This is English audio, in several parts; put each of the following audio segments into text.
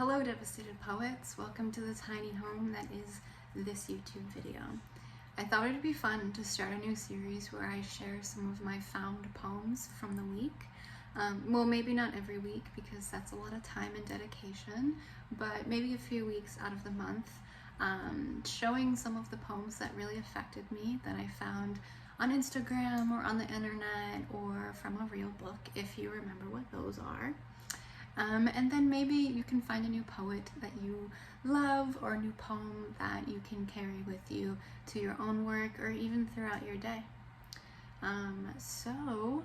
Hello devastated poets, welcome to the tiny home that is this YouTube video. I thought it'd be fun to start a new series where I share some of my found poems from the week. Well, maybe not every week because that's a lot of time and dedication, but maybe a few weeks out of the month, showing some of the poems that really affected me that I found on Instagram or on the internet or from a real book, if you remember what those are. And then maybe you can find a new poet that you love or a new poem that you can carry with you to your own work or even throughout your day. So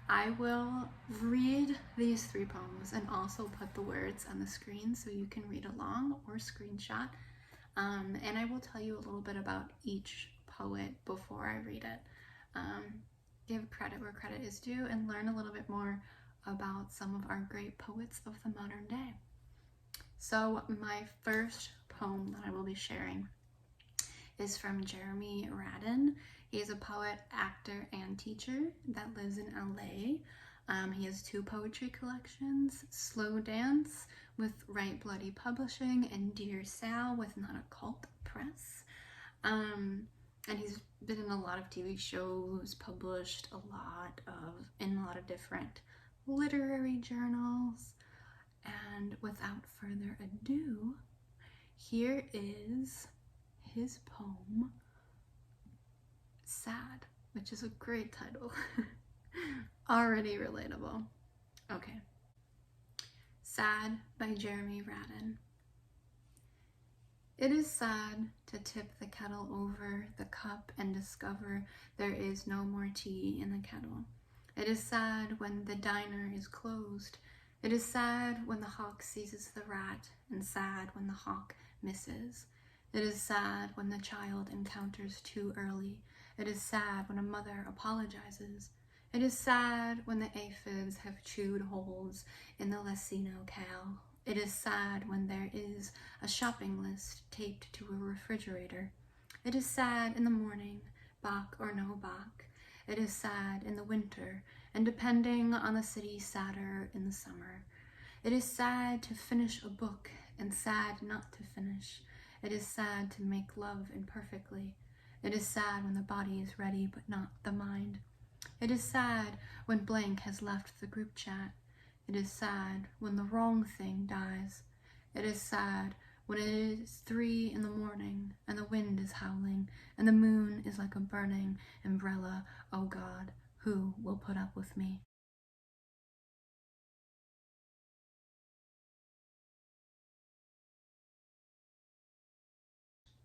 I will read these 3 poems and also put the words on the screen so you can read along or screenshot. And I will tell you a little bit about each poet before I read it. Give credit where credit is due and learn a little bit more about some of our great poets of the modern day. So my first poem that I will be sharing is from Jeremy Radin. He is a poet, actor, and teacher that lives in LA. He has 2 poetry collections, Slow Dance with Right Bloody Publishing and Dear Sal with Not a Cult Press. And he's been in a lot of TV shows, published in a lot of different literary journals. And without further ado, here is his poem, Sad, which is a great title. Already relatable. Okay. Sad by Jeremy Radin. It is sad to tip the kettle over the cup and discover there is no more tea in the kettle. It is sad when the diner is closed. It is sad when the hawk seizes the rat, and sad when the hawk misses. It is sad when the child encounters too early. It is sad when a mother apologizes. It is sad when the aphids have chewed holes in the Lecino cow. It is sad when there is a shopping list taped to a refrigerator. It is sad in the morning, Bach or no Bach. It is sad in the winter, and depending on the city, sadder in the summer. It is sad to finish a book and sad not to finish. It is sad to make love imperfectly. It is sad when the body is ready but not the mind. It is sad when blank has left the group chat. It is sad when the wrong thing dies. It is sad when it is 3 in the morning and the wind is howling and the moon is like a burning umbrella. Oh God, who will put up with me?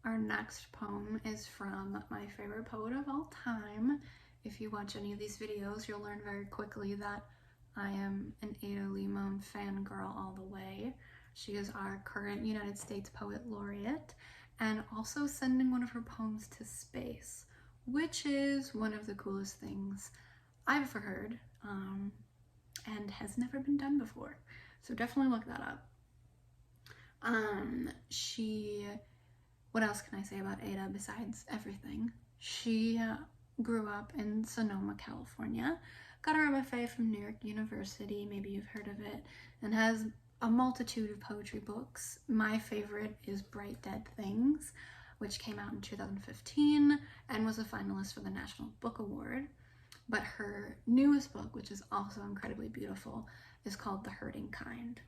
Our next poem is from my favorite poet of all time. If you watch any of these videos, you'll learn very quickly that I am an Ada Limon fangirl all the way. She is our current United States Poet Laureate and also sending one of her poems to space, which is one of the coolest things I've ever heard and has never been done before. So definitely look that up. What else can I say about Ada besides everything? She grew up in Sonoma, California, got her MFA from New York University, maybe you've heard of it, and has a multitude of poetry books. My favorite is Bright Dead Things, which came out in 2015 and was a finalist for the National Book Award. But her newest book, which is also incredibly beautiful, is called The Hurting Kind.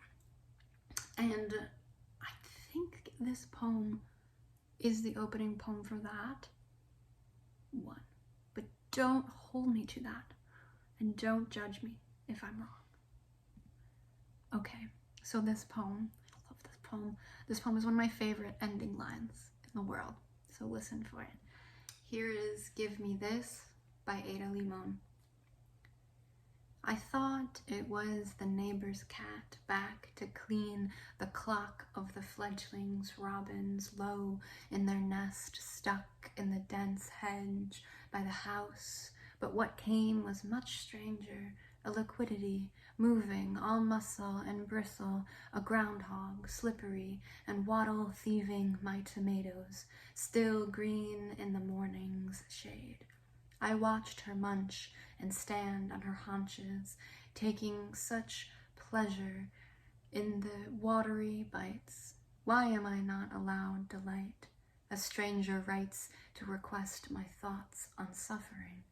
And I think this poem is the opening poem for that one. But don't hold me to that, and don't judge me if I'm wrong. Okay. So this poem, I love this poem. This poem is one of my favorite ending lines in the world. So listen for it. Here is Give Me This by Ada Limon. I thought it was the neighbor's cat back to clean the clock of the fledglings, robins low in their nest, stuck in the dense hedge by the house. But what came was much stranger, a liquidity, moving, all muscle and bristle, a groundhog, slippery, and waddle thieving my tomatoes, still green in the morning's shade. I watched her munch and stand on her haunches, taking such pleasure in the watery bites. Why am I not allowed delight? A stranger writes to request my thoughts on suffering.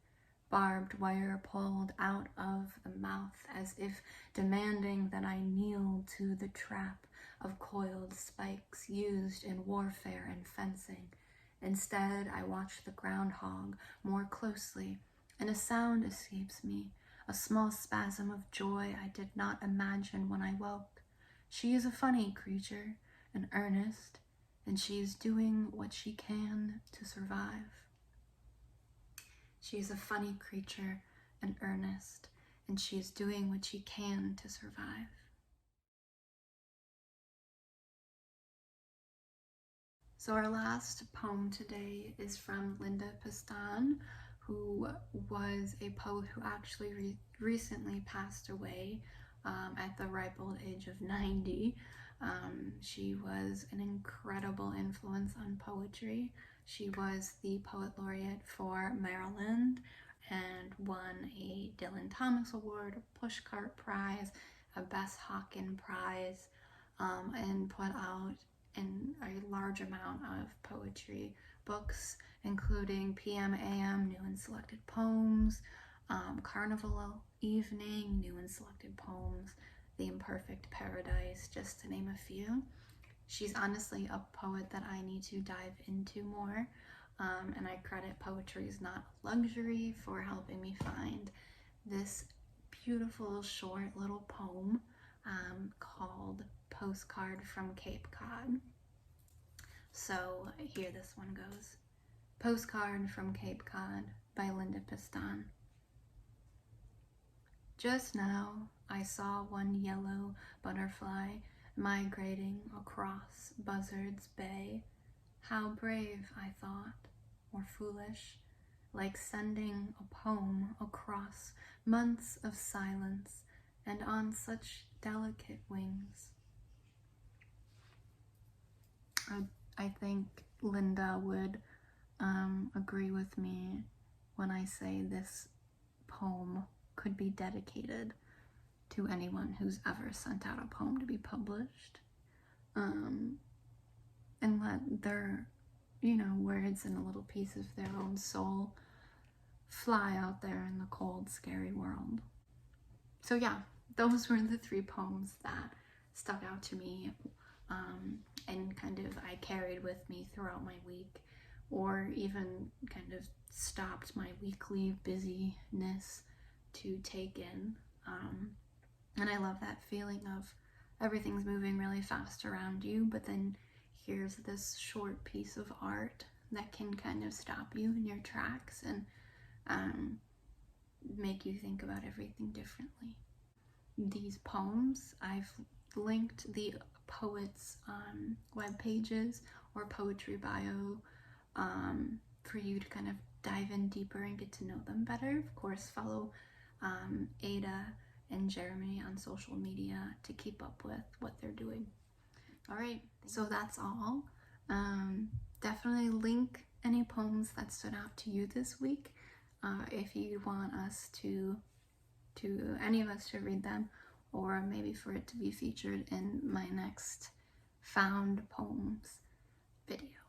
Barbed wire pulled out of the mouth as if demanding that I kneel to the trap of coiled spikes used in warfare and fencing. Instead, I watch the groundhog more closely, and a sound escapes me, a small spasm of joy I did not imagine when I woke. She is a funny creature, an earnest, and she is doing what she can to survive. She is a funny creature, an earnest, and she is doing what she can to survive. So our last poem today is from Linda Pistan, who was a poet who actually recently passed away at the ripe old age of 90. She was an incredible influence on poetry. She was the poet laureate for Maryland and won a Dylan Thomas Award, a Pushcart Prize, a Bess Hawken Prize, and put out a large amount of poetry books, including PM AM, New and Selected Poems, Carnival Evening, New and Selected Poems, The Imperfect Paradise, just to name a few. She's honestly a poet that I need to dive into more, and I credit Poetry Is Not a Luxury for helping me find this beautiful short little poem called Postcard from Cape Cod. So here this one goes. Postcard from Cape Cod by Linda Pistan. Just now I saw one yellow butterfly migrating across Buzzard's Bay. How brave, I thought, or foolish, like sending a poem across months of silence and on such delicate wings. I think Linda would agree with me when I say this poem could be dedicated to anyone who's ever sent out a poem to be published, and let their, words and a little piece of their own soul fly out there in the cold, scary world. So yeah, those were the 3 poems that stuck out to me, and kind of I carried with me throughout my week, or even kind of stopped my weekly busyness to take in. And I love that feeling of everything's moving really fast around you, but then here's this short piece of art that can kind of stop you in your tracks and make you think about everything differently. These poems, I've linked the poets' web pages or poetry bio for you to kind of dive in deeper and get to know them better. Of course, follow Ada and Jeremy on social media to keep up with what they're doing. All right, so that's all. Definitely link any poems that stood out to you this week if you want us to any of us to read them, or maybe for it to be featured in my next found poems video.